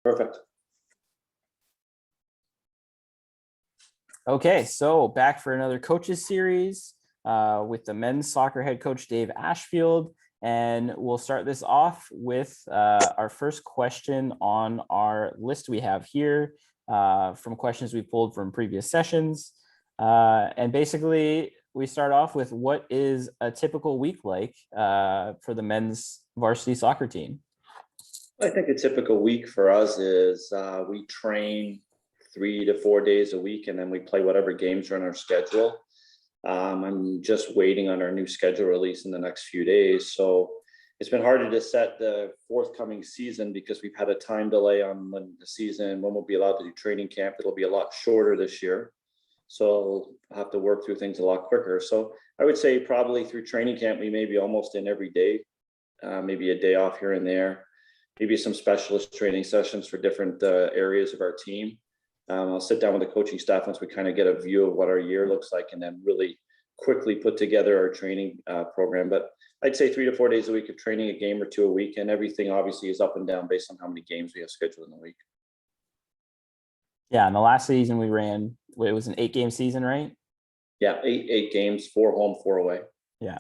Perfect. Okay, so back for another coaches series with the men's soccer head coach, Dave Ashfield. And we'll start this off with our first question on our list we have here from questions we pulled from previous sessions. And basically, we start off with what is a typical week like for the men's varsity soccer team? I think a typical week for us is we train 3 to 4 days a week, and then we play whatever games are on our schedule. I'm just waiting on our new schedule release in the next few days. So it's been harder to set the forthcoming season because we've had a time delay on when we'll be allowed to do training camp. It'll be a lot shorter this year. So I'll have to work through things a lot quicker. So I would say probably through training camp, we may be almost in every day, maybe a day off here and there, maybe some specialist training sessions for different areas of our team. I'll sit down with the coaching staff once we kind of get a view of what our year looks like, and then really quickly put together our training program. But I'd say 3 to 4 days a week of training, a game or two a week, and everything obviously is up and down based on how many games we have scheduled in the week. Yeah, in the last season we ran, it was an 8-game season, right? Yeah, eight games, 4 home, 4 away. Yeah.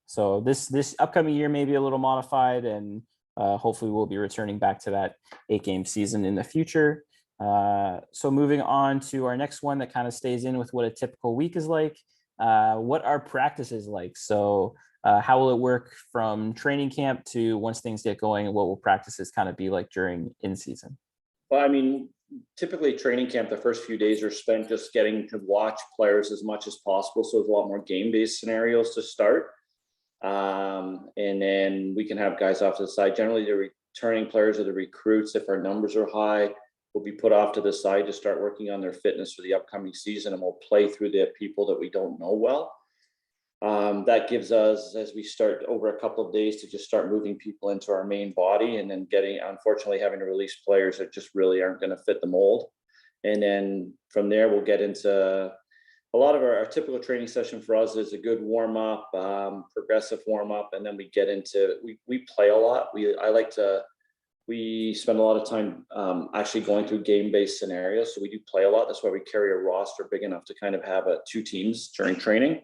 So this upcoming year may be a little modified, and hopefully we'll be returning back to that 8-game season in the future. So moving on to our next one that kind of stays in with what a typical week is like. What are practices like? So how will it work from training camp to once things get going, and what will practices kind of be like during in season? Well, I mean, typically training camp, the first few days are spent just getting to watch players as much as possible. So there's a lot more game-based scenarios to start. And then we can have guys off to the side. Generally, the returning players or the recruits, if our numbers are high, will be put off to the side to start working on their fitness for the upcoming season, and we'll play through the people that we don't know well. That gives us, as we start over a couple of days, to just start moving people into our main body, and then unfortunately, having to release players that just really aren't going to fit the mold. And then from there, we'll get into a lot of our typical training session for us is a good warm up, progressive warm up, and then we get into we play a lot. We spend a lot of time actually going through game-based scenarios. So we do play a lot. That's why we carry a roster big enough to kind of have 2 teams during training.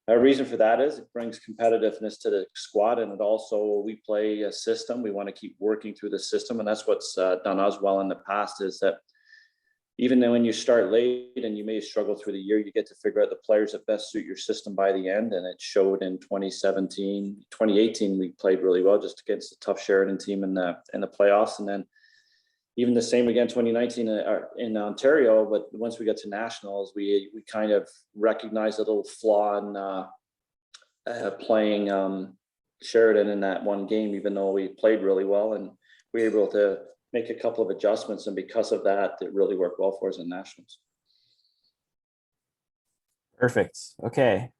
A reason for that is it brings competitiveness to the squad, and it also, we play a system. We want to keep working through the system, and that's what's done us well in the past, is that even though when you start late and you may struggle through the year, you get to figure out the players that best suit your system by the end. And it showed in 2018, we played really well just against a tough Sheridan team in the playoffs. And then even the same again, 2019 in Ontario. But once we got to nationals, we kind of recognized a little flaw in playing Sheridan in that one game, even though we played really well, and we were able to make a couple of adjustments, and because of that, it really worked well for us in nationals. Perfect. Okay.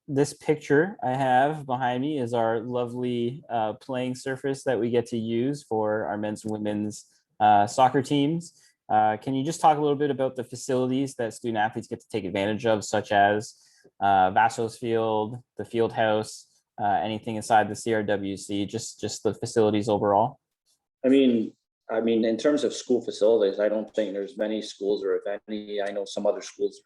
This picture I have behind me is our lovely playing surface that we get to use for our men's and women's soccer teams. Can you just talk a little bit about the facilities that student athletes get to take advantage of, such as Vasso's Field, the Field House, anything inside the CRWC, just the facilities overall? I mean, in terms of school facilities, I don't think there's many schools, or if any, I know some other schools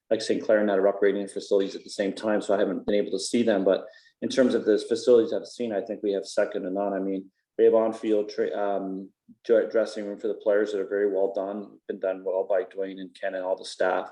like St. Clair and that are upgrading their facilities at the same time, so I haven't been able to see them. But in terms of the facilities I've seen, I think we have second to none. I mean, we have on-field dressing room for the players that are very well done, been done well by Dwayne and Ken and all the staff.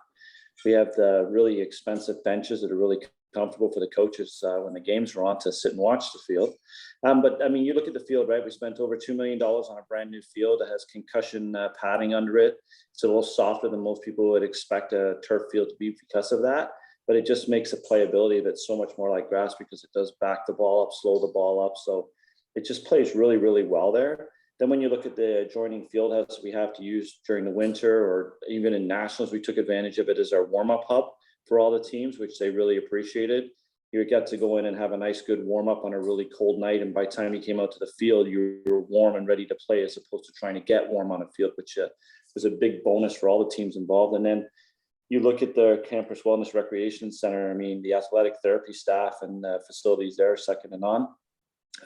We have the really expensive benches that are really comfortable for the coaches when the games are on to sit and watch the field. But I mean, you look at the field, right? We spent over $2 million on a brand new field that has concussion padding under it. It's a little softer than most people would expect a turf field to be because of that. But it just makes the playability of it so much more like grass, because it does back the ball up, slow the ball up. So it just plays really, really well there. Then when you look at the adjoining field house we have to use during the winter, or even in nationals, we took advantage of it as our warm-up hub for all the teams, which they really appreciated. You get to go in and have a nice, good warm up on a really cold night. And by the time you came out to the field, you were warm and ready to play, as opposed to trying to get warm on a field, which was a big bonus for all the teams involved. And then you look at the Campus Wellness Recreation Center. I mean, the athletic therapy staff and the facilities there are second to none.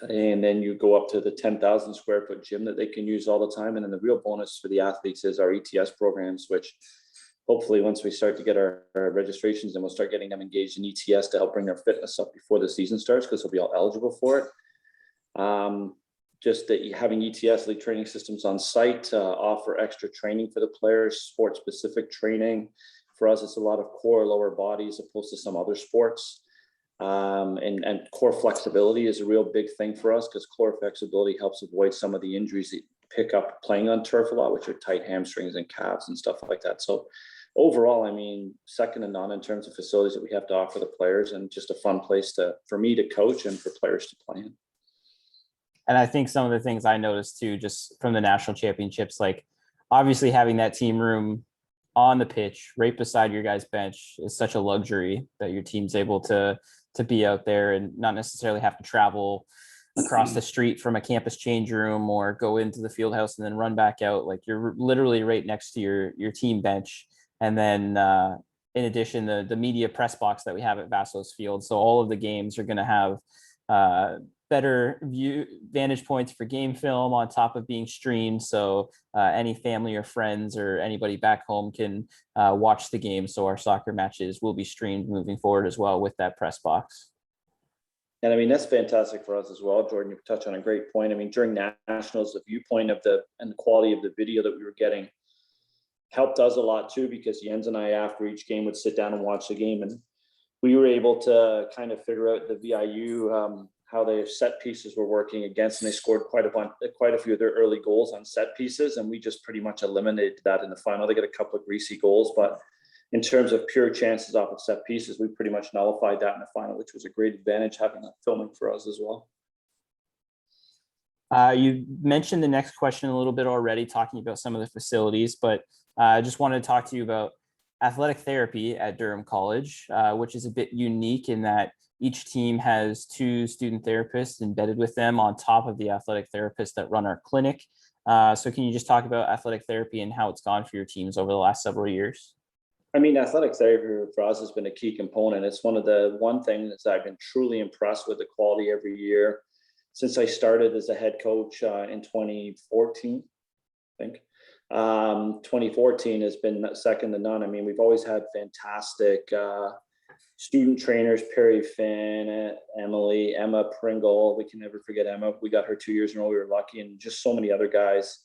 And then you go up to the 10,000 square foot gym that they can use all the time. And then the real bonus for the athletes is our ETS programs, which hopefully once we start to get our registrations, then we'll start getting them engaged in ETS to help bring their fitness up before the season starts, because they'll be all eligible for it. Just that having ETS, league training systems on site, offer extra training for the players, sport specific training. For us, it's a lot of core lower body as opposed to some other sports. And core flexibility is a real big thing for us, because core flexibility helps avoid some of the injuries that you pick up playing on turf a lot, which are tight hamstrings and calves and stuff like that. So overall, I mean, second to none in terms of facilities that we have to offer the players, and just a fun place for me to coach and for players to play in. And I think some of the things I noticed too, just from the national championships, like obviously having that team room on the pitch right beside your guys' bench is such a luxury, that your team's able to be out there and not necessarily have to travel across the street from a campus change room or go into the field house and then run back out. Like you're literally right next to your team bench. And then in addition, the media press box that we have at Vassos Field. So all of the games are going to have better vantage points for game film on top of being streamed. So any family or friends or anybody back home can watch the game. So our soccer matches will be streamed moving forward as well with that press box. And I mean, that's fantastic for us as well, Jordan. You touched on a great point. I mean, during nationals, the viewpoint of and the quality of the video that we were getting helped us a lot too, because Jens and I, after each game, would sit down and watch the game, and we were able to kind of figure out the VIU, how their set pieces were working against, and they scored quite a few of their early goals on set pieces, and we just pretty much eliminated that in the final. They got a couple of greasy goals, but in terms of pure chances off of set pieces, we pretty much nullified that in the final, which was a great advantage having that filming for us as well. You mentioned the next question a little bit already, talking about some of the facilities, but I just wanted to talk to you about athletic therapy at Durham College, which is a bit unique in that each team has 2 student therapists embedded with them on top of the athletic therapists that run our clinic. So can you just talk about athletic therapy and how it's gone for your teams over the last several years? I mean, athletic therapy for us has been a key component. It's one thing that I've been truly impressed with, the quality every year since I started as a head coach in 2014, I think. 2014 has been second to none. I mean, we've always had fantastic student trainers, Perry Finn, Emma Pringle. We can never forget Emma. We got her 2 years in a row. We were lucky, and just so many other guys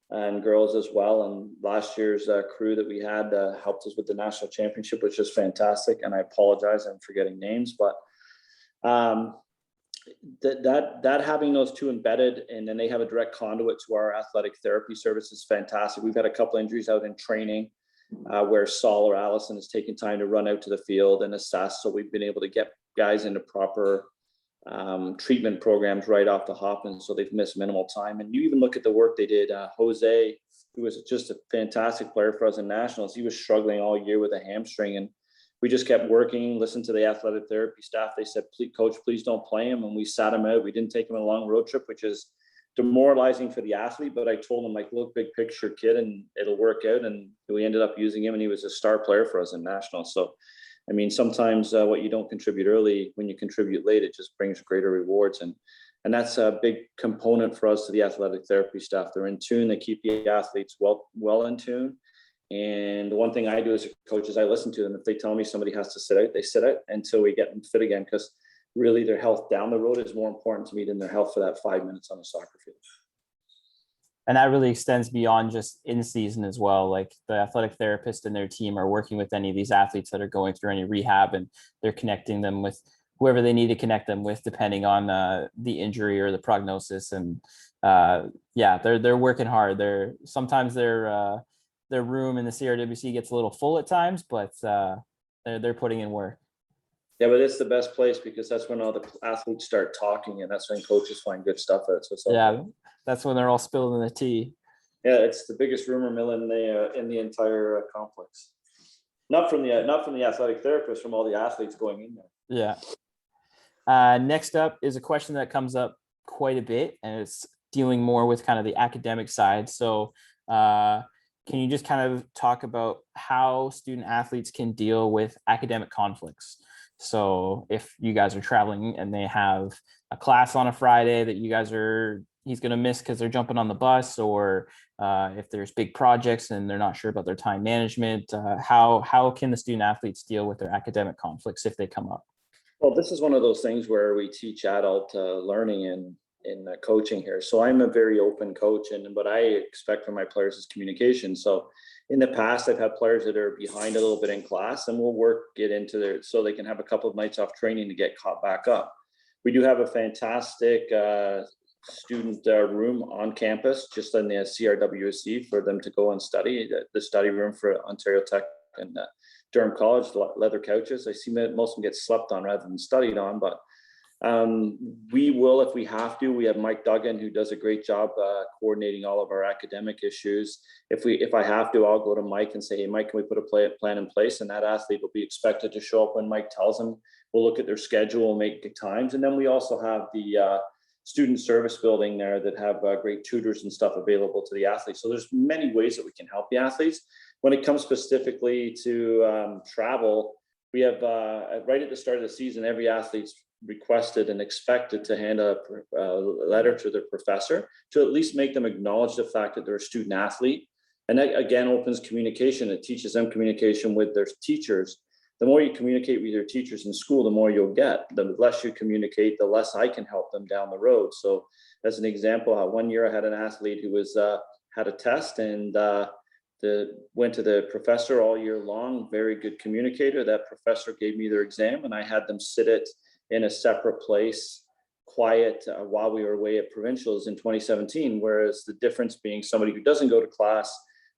and girls as well. And last year's crew that we had helped us with the national championship, which is fantastic. And I apologize, I'm forgetting names, but that having those 2 embedded, and then they have a direct conduit to our athletic therapy service is fantastic. We've had a couple injuries out in training where Saul or Allison has taken time to run out to the field and assess. So we've been able to get guys into proper treatment programs right off the hop, and so they've missed minimal time. And you even look at the work they did. Jose, who was just a fantastic player for us in nationals, he was struggling all year with a hamstring, and we just kept working, listened to the athletic therapy staff. They said, please, coach, please don't play him. And we sat him out. We didn't take him on a long road trip, which is demoralizing for the athlete. But I told him, like, look, big picture, kid, and it'll work out. And we ended up using him, and he was a star player for us in nationals. So, I mean, sometimes what you don't contribute early, when you contribute late, it just brings greater rewards. And that's a big component for us to the athletic therapy staff. They're in tune. They keep the athletes well in tune. And the one thing I do as a coach is I listen to them. If they tell me somebody has to sit out, they sit out until we get them fit again, because really their health down the road is more important to me than their health for that 5 minutes on the soccer field. And that really extends beyond just in season as well. Like the athletic therapist and their team are working with any of these athletes that are going through any rehab, and they're connecting them with whoever they need to connect them with, depending on the injury or the prognosis. And they're working hard. Sometimes their room in the CRWC gets a little full at times, but they're putting in work. Yeah, but it's the best place, because that's when all the athletes start talking, and that's when coaches find good stuff out. So that's when they're all spilling the tea. Yeah, it's the biggest rumor mill in the entire complex. Not from the athletic therapist, from all the athletes going in there. Yeah. Next up is a question that comes up quite a bit, and it's dealing more with kind of the academic side. So can you just kind of talk about how student athletes can deal with academic conflicts? So if you guys are traveling and they have a class on a Friday that he's going to miss because they're jumping on the bus, or if there's big projects and they're not sure about their time management, how can the student athletes deal with their academic conflicts if they come up? Well, this is one of those things where we teach adult learning in coaching here. So I'm a very open coach, and what I expect from my players is communication. So in the past, I've had players that are behind a little bit in class, and we'll get into their so they can have a couple of nights off training to get caught back up. We do have a fantastic student room on campus, just in the CRWC, for them to go and study. The study room for Ontario Tech and Durham College, the leather couches. I see most of them get slept on rather than studied on, but we will, if we have to. We have Mike Duggan, who does a great job coordinating all of our academic issues. If I have to, I'll go to Mike and say, hey, Mike, can we put a plan in place? And that athlete will be expected to show up when Mike tells them. We'll look at their schedule, make good times. And then we also have the student service building there that have great tutors and stuff available to the athletes. So there's many ways that we can help the athletes. When it comes specifically to travel, we have right at the start of the season, every athlete's requested and expected to hand a letter to their professor to at least make them acknowledge the fact that they're a student athlete. And that again opens communication. It teaches them communication with their teachers. The more you communicate with your teachers in school, the more you'll get. The less you communicate, the less I can help them down the road. So as an example, one year I had an athlete who was had a test and went to the professor all year long, very good communicator. That professor gave me their exam and I had them sit it in a separate place, quiet, while we were away at provincials in 2017. Whereas the difference being somebody who doesn't go to class,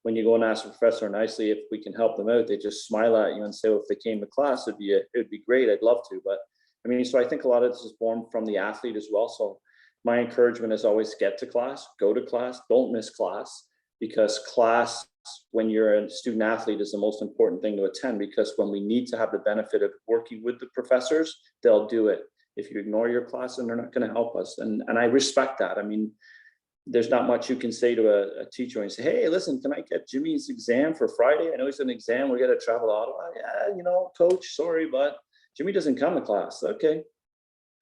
when you go and ask the professor nicely if we can help them out, they just smile at you and say, well, if they came to class, it'd be great. I'd love to. But I mean, so I think a lot of this is born from the athlete as well. So my encouragement is always get to class, go to class, don't miss class, because class, when you're a student athlete, is the most important thing to attend, because when we need to have the benefit of working with the professors, they'll do it. If you ignore your class, then they're not going to help us. And I respect that. I mean, there's not much you can say to a teacher and say, hey, listen, can I get Jimmy's exam for Friday? I know he's an exam. We got to travel to Ottawa. Yeah, coach, sorry, but Jimmy doesn't come to class. Okay.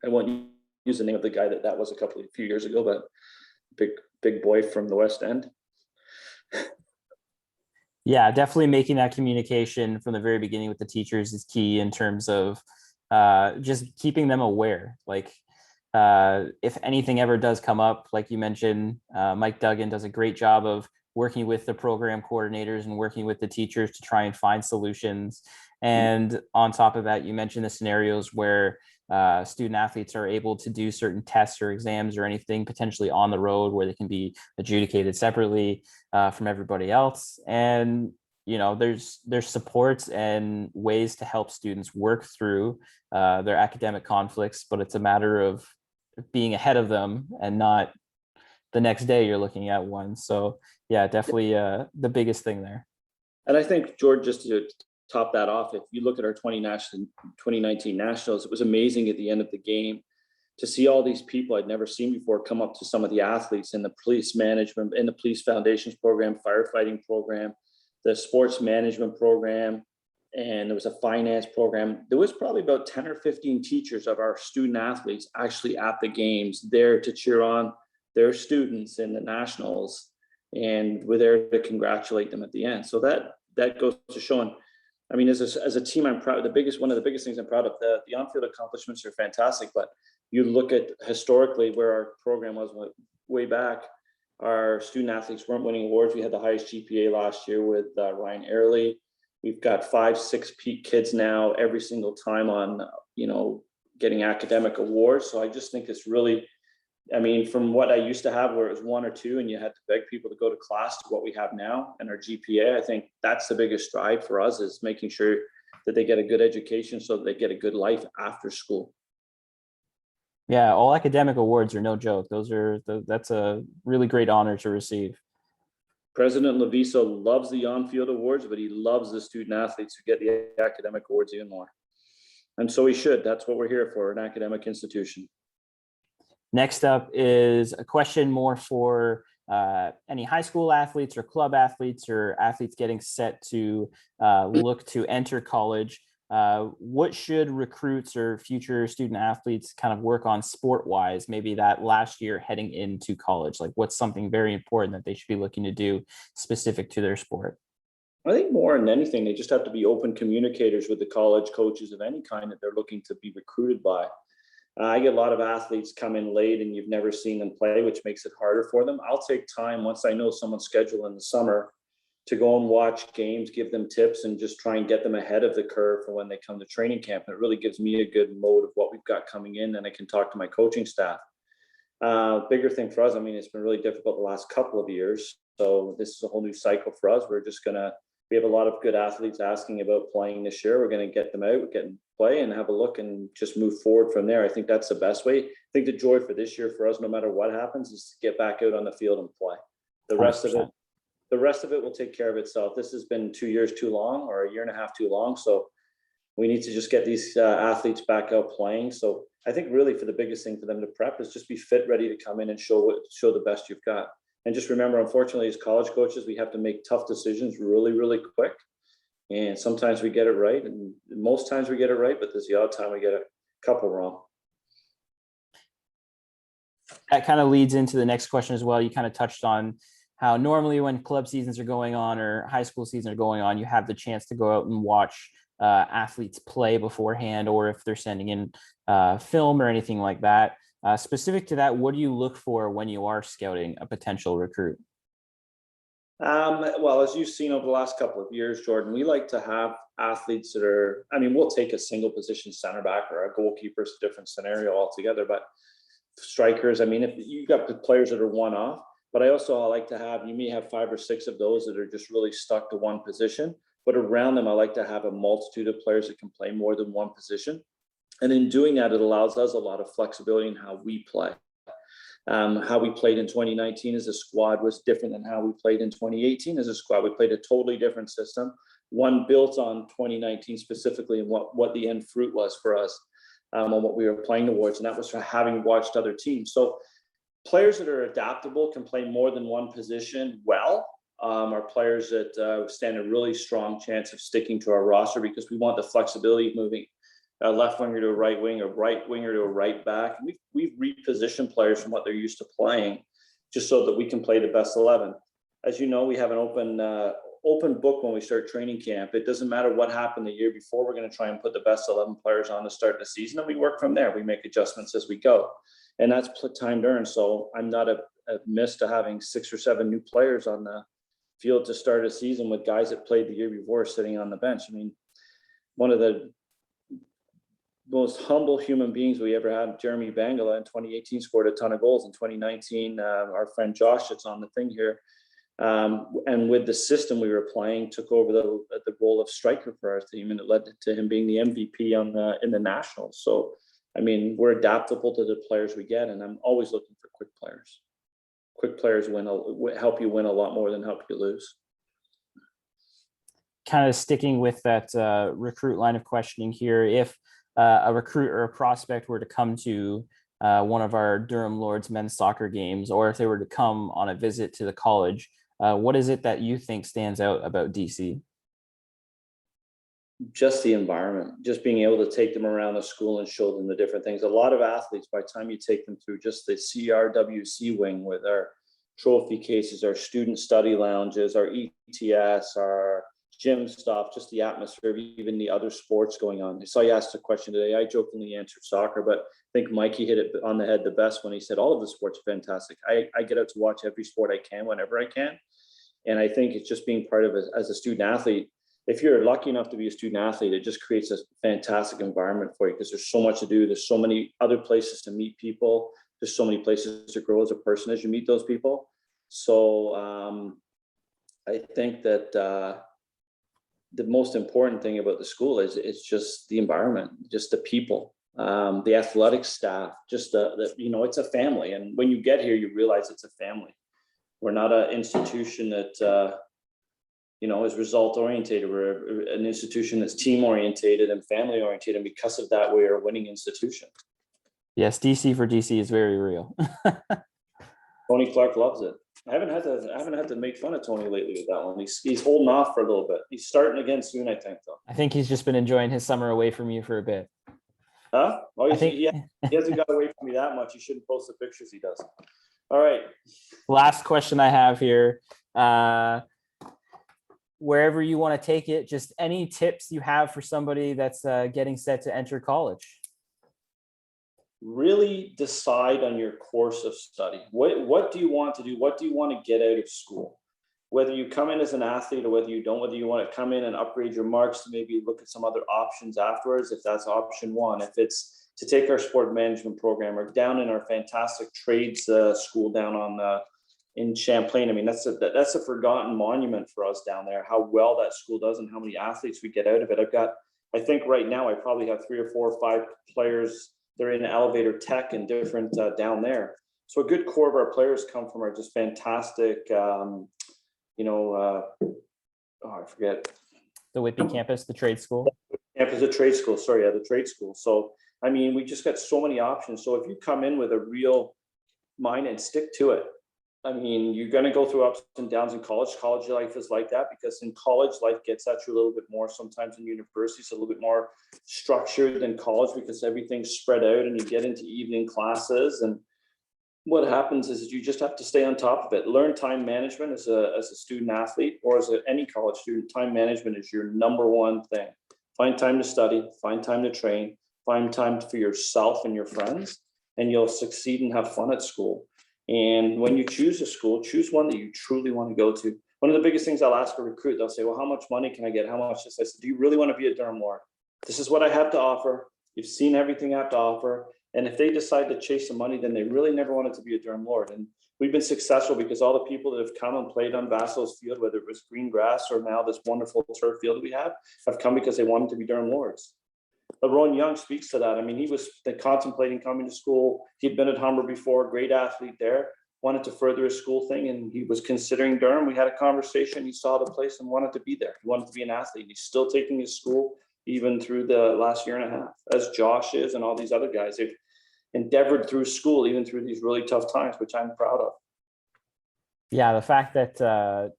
I won't use the name of the guy that was a few years ago, but big boy from the West End. Yeah, definitely making that communication from the very beginning with the teachers is key in terms of just keeping them aware. Like if anything ever does come up, like you mentioned, Mike Duggan does a great job of working with the program coordinators and working with the teachers to try and find solutions. And on top of that, you mentioned the scenarios where student athletes are able to do certain tests or exams or anything potentially on the road where they can be adjudicated separately from everybody else. And there's supports and ways to help students work through their academic conflicts, but it's a matter of being ahead of them and not the next day you're looking at one. So yeah, definitely the biggest thing there. And I think, George, just to top that off, if you look at our 2019 Nationals, it was amazing at the end of the game to see all these people I'd never seen before come up to some of the athletes in the police management, in the police foundations program, firefighting program, the sports management program, and there was a finance program. There was probably about 10 or 15 teachers of our student athletes actually at the games there to cheer on their students in the Nationals, and were there to congratulate them at the end. So that goes to showing, I mean, as a team, I'm proud. One of the biggest things I'm proud of, the on-field accomplishments are fantastic, but you look at historically where our program was way back, our student athletes weren't winning awards. We had the highest GPA last year with Ryan Airley. We've got 5-6 peak kids now every single time on, getting academic awards. So I just think it's really, I mean, from what I used to have where it was 1 or 2 and you had to beg people to go to class to what we have now and our GPA, I think that's the biggest stride for us, is making sure that they get a good education so that they get a good life after school. Yeah, all academic awards are no joke. That's a really great honor to receive. President Leviso loves the on-field awards, but he loves the student athletes who get the academic awards even more. And so he should. That's what we're here for, an academic institution. Next up is a question more for any high school athletes or club athletes or athletes getting set to look to enter college. what should recruits or future student athletes kind of work on sport wise, maybe that last year heading into college? Like what's something very important that they should be looking to do specific to their sport? I think more than anything, they just have to be open communicators with the college coaches of any kind that they're looking to be recruited by. I get a lot of athletes come in late and you've never seen them play, which makes it harder for them. I'll take time once I know someone's schedule in the summer to go and watch games, give them tips, and just try and get them ahead of the curve for when they come to training camp. And it really gives me a good mode of what we've got coming in, and I can talk to my coaching staff. Bigger thing for us, I mean, it's been really difficult the last couple of years. So this is a whole new cycle for us. We have a lot of good athletes asking about playing this year. We're going to get them out, get them play and have a look and just move forward from there. I think that's the best way. I think the joy for this year for us, no matter what happens, is to get back out on the field and play. The rest of it will take care of itself. This has been 2 years too long, or a year and a half too long. So we need to just get these athletes back out playing. So I think really for the biggest thing for them to prep is just be fit, ready to come in and show the best you've got. And just remember, unfortunately, as college coaches, we have to make tough decisions really, really quick. And sometimes we get it right, and most times we get it right, but there's the odd time we get a couple wrong. That kind of leads into the next question as well. You kind of touched on how normally when club seasons are going on or high school seasons are going on, you have the chance to go out and watch athletes play beforehand, or if they're sending in film or anything like that. Specific to that, what do you look for when you are scouting a potential recruit? Well, as you've seen over the last couple of years, Jordan, we like to have athletes that are, I mean, we'll take a single position center back or a goalkeeper, it's a different scenario altogether, but strikers, I mean, if you got the players that are one off, but I like to have, you may have 5 or 6 of those that are just really stuck to one position, but around them, I like to have a multitude of players that can play more than one position. And in doing that, it allows us a lot of flexibility in how we play. How we played in 2019 as a squad was different than how we played in 2018 as a squad. We played a totally different system, one built on 2019 specifically, and what the end fruit was for us on what we were playing towards. And that was for having watched other teams. So players that are adaptable, can play more than one position well, are players that stand a really strong chance of sticking to our roster, because we want the flexibility of moving a left winger to a right wing, a right winger to a right back. We've repositioned players from what they're used to playing, just so that we can play the best 11. As you know, we have an open book when we start training camp. It doesn't matter what happened the year before. We're going to try and put the best 11 players on to start the season, and we work from there. We make adjustments as we go, and that's time earned. So I'm not amiss to having 6 or 7 new players on the field to start a season with guys that played the year before sitting on the bench. I mean, one of the most humble human beings we ever had, Jeremy Bangala, in 2018 scored a ton of goals. In 2019, our friend Josh, that's on the thing here, and with the system we were playing, took over the role of striker for our team, and it led to him being the MVP in the Nationals. So, I mean, we're adaptable to the players we get, and I'm always looking for quick players. Quick players help you win a lot more than help you lose. Kind of sticking with that recruit line of questioning here, if a recruit or a prospect were to come to one of our Durham Lords men's soccer games, or if they were to come on a visit to the college, what is it that you think stands out about DC? Just the environment, just being able to take them around the school and show them the different things. A lot of athletes, by the time you take them through just the CRWC wing with our trophy cases, our student study lounges, our ETS, our gym stuff, just the atmosphere, even the other sports going on. I saw you asked a question today. I jokingly answered soccer, but I think Mikey hit it on the head the best when he said all of the sports are fantastic. I get out to watch every sport I can whenever I can. And I think it's just being part of it as a student athlete. If you're lucky enough to be a student athlete, it just creates a fantastic environment for you, because there's so much to do. There's so many other places to meet people. There's so many places to grow as a person as you meet those people. So I think that the most important thing about the school is it's just the environment, just the people, the athletic staff, just it's a family. And when you get here, you realize it's a family. We're not an institution that, is result oriented. We're an institution that's team oriented and family oriented. And because of that, we're a winning institution. Yes, DC for DC is very real. Tony Clark loves it. I haven't had to make fun of Tony lately with that one. He's holding off for a little bit. He's starting again soon, I think, though. I think he's just been enjoying his summer away from you for a bit. Huh? Oh, I think he hasn't got away from me that much. He shouldn't post the pictures he does. All right. last question I have here. Wherever you want to take it, just any tips you have for somebody that's getting set to enter college. Really decide on your course of study. What do you want to do? What do you want to get out of school? Whether you come in as an athlete or whether you don't, whether you want to come in and upgrade your marks to maybe look at some other options afterwards, if that's option one. If it's to take our sport management program or down in our fantastic trades school down on in Champlain. I mean, that's a forgotten monument for us down there, how well that school does and how many athletes we get out of it. I think right now I probably have 3 or 4 or 5 players. They're in elevator tech and different down there. So a good core of our players come from are just fantastic, I forget. The Whitby campus, the trade school. Campus, the trade school, sorry, the trade school. So, I mean, we just got so many options. So if you come in with a real mind and stick to it, I mean, you're going to go through ups and downs in college. College life is like that because in college, life gets at you a little bit more. Sometimes in university, it's a little bit more structured than college because everything's spread out and you get into evening classes. And what happens is you just have to stay on top of it. Learn time management as a student athlete or as any college student. Time management is your number one thing. Find time to study, find time to train, find time for yourself and your friends, and you'll succeed and have fun at school. And when you choose a school, choose one that you truly want to go to. One of the biggest things I'll ask a recruit, they'll say, well, how much money can I get? How much this? I said, do you really want to be a Durham Lord? This is what I have to offer. You've seen everything I have to offer. And if they decide to chase the money, then they really never wanted to be a Durham Lord. And we've been successful because all the people that have come and played on Vassal's field, whether it was green grass or now this wonderful turf field that we have come because they wanted to be Durham Lords. But Ron Young speaks to that. I mean, he was contemplating coming to school. He'd been at Humber before, great athlete there, wanted to further his school thing, and he was considering Durham. We had a conversation. He saw the place and wanted to be there. He wanted to be an athlete. He's still taking his school even through the last year and a half, as Josh is and all these other guys. They've endeavored through school, even through these really tough times, which I'm proud of. Yeah, the fact that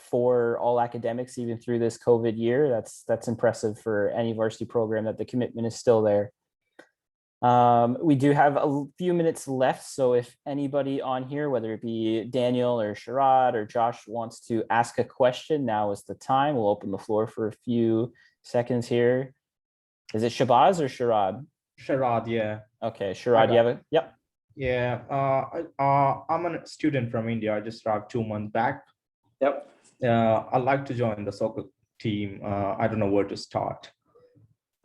for all academics, even through this COVID year, that's impressive for any varsity program that the commitment is still there. We do have a few minutes left. So if anybody on here, whether it be Daniel or Sherrod or Josh, wants to ask a question, now is the time. We'll open the floor for a few seconds here. Is it Shabazz or Sherrod? Sherrod, yeah. Okay, Sherrod, you have it? Yep. Yeah, I'm a student from India. I just arrived 2 months back. Yep. I'd like to join the soccer team. I don't know where to start.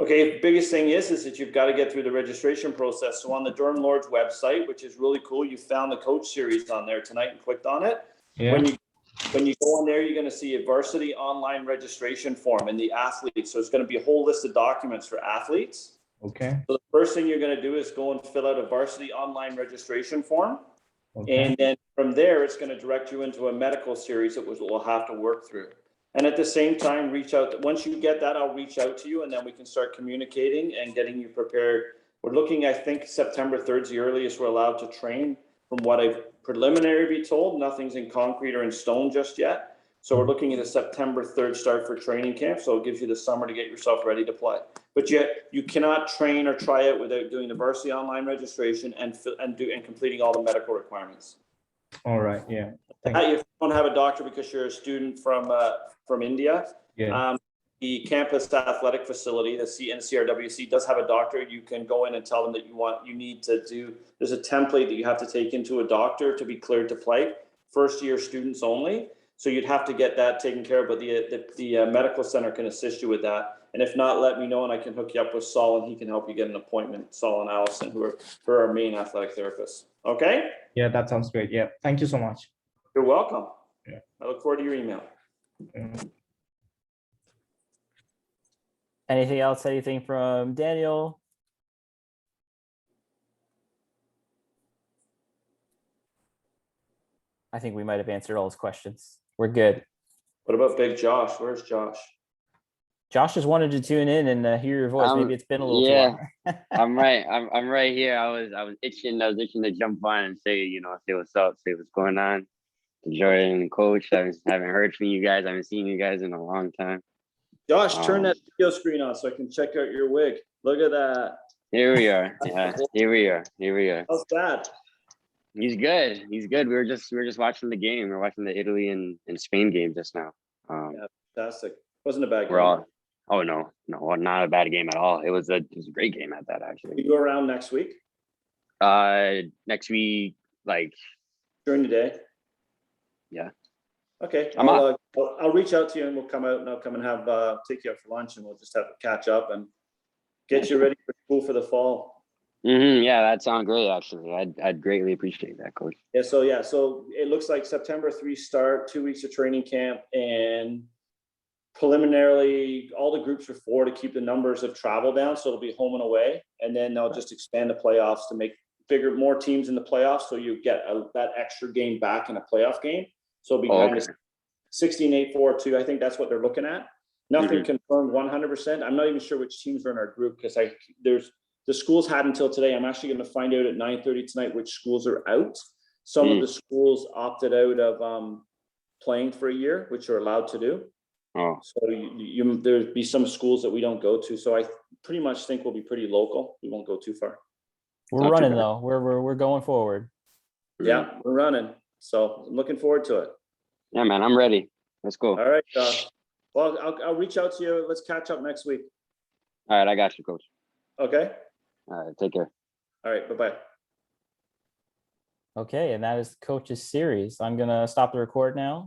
Okay, biggest thing is that you've got to get through the registration process. So on the Durham Lords website, which is really cool, you found the coach series on there tonight and clicked on it. Yeah. When you go on there, you're going to see a varsity online registration form and the athletes. So it's going to be a whole list of documents for athletes. Okay. So the first thing you're going to do is go and fill out a varsity online registration form. Okay. And then from there, it's going to direct you into a medical series that we'll have to work through. And at the same time, reach out. Once you get that, I'll reach out to you and then we can start communicating and getting you prepared. We're looking, I think September 3rd is the earliest we're allowed to train. From what I've preliminarily be told, nothing's in concrete or in stone just yet. So we're looking at a September 3rd start for training camp. So it gives you the summer to get yourself ready to play. But yet you cannot train or try it without doing the varsity online registration and completing all the medical requirements. All right. Yeah. If you don't have a doctor because you're a student from India, Yeah. the campus athletic facility, the CRWC, does have a doctor. You can go in and tell them that you need to do. There's a template that you have to take into a doctor to be cleared to play. First year students only. So you'd have to get that taken care of, but the medical center can assist you with that. And if not, let me know and I can hook you up with Saul and he can help you get an appointment. Saul and Allison, who are our main athletic therapists. Okay? Yeah, that sounds great. Yeah. Thank you so much. You're welcome. Yeah. I look forward to your email. Anything else? Anything from Daniel? I think we might have answered all his questions. We're good. What about Big Josh? Where's Josh? Josh just wanted to tune in and hear your voice. Maybe it's been a little too long. I'm right here. I was itching to jump on and say, say what's up, say what's going on. Jordan, coach. I haven't heard from you guys. I haven't seen you guys in a long time. Josh, turn that video screen on so I can check out your wig. Look at that. Here we are. Yeah, here we are. How's that? He's good. We were just watching the game. We are watching the Italy and Spain game just now. Yeah, fantastic. Wasn't a bad game. We're all. Oh no, not a bad game at all. It was a great game at that actually. You go around next week? Next week, like during the day. Yeah. Okay. I'll reach out to you and we'll come out and I'll come and have take you out for lunch and we'll just have a catch up and get you ready for school for the fall. Yeah, that sounds great. Actually, I'd greatly appreciate that, coach. So it looks like September 3 start, 2 weeks of training camp, and preliminarily all the groups are 4 to keep the numbers of travel down, so it'll be home and away, and then they'll just expand the playoffs to make more teams in the playoffs, so you get that extra game back in a playoff game. So it'll be 16-8-4-2. I think that's what they're looking at. Nothing confirmed 100%. I'm not even sure which teams are in our group because the schools had until today. I'm actually going to find out at 9:30 tonight which schools are out. Some of the schools opted out of playing for a year, which are allowed to do. Oh. So there'd be some schools that we don't go to. So I pretty much think we'll be pretty local. We won't go too far. We're running though. We're going forward. Yeah, we're running. So I'm looking forward to it. Yeah, man, I'm ready. Let's go. All right. Well, I'll reach out to you. Let's catch up next week. All right, I got you, coach. Okay. All right, take care. All right, bye-bye. Okay, and that is Coach's series. I'm gonna stop the record now.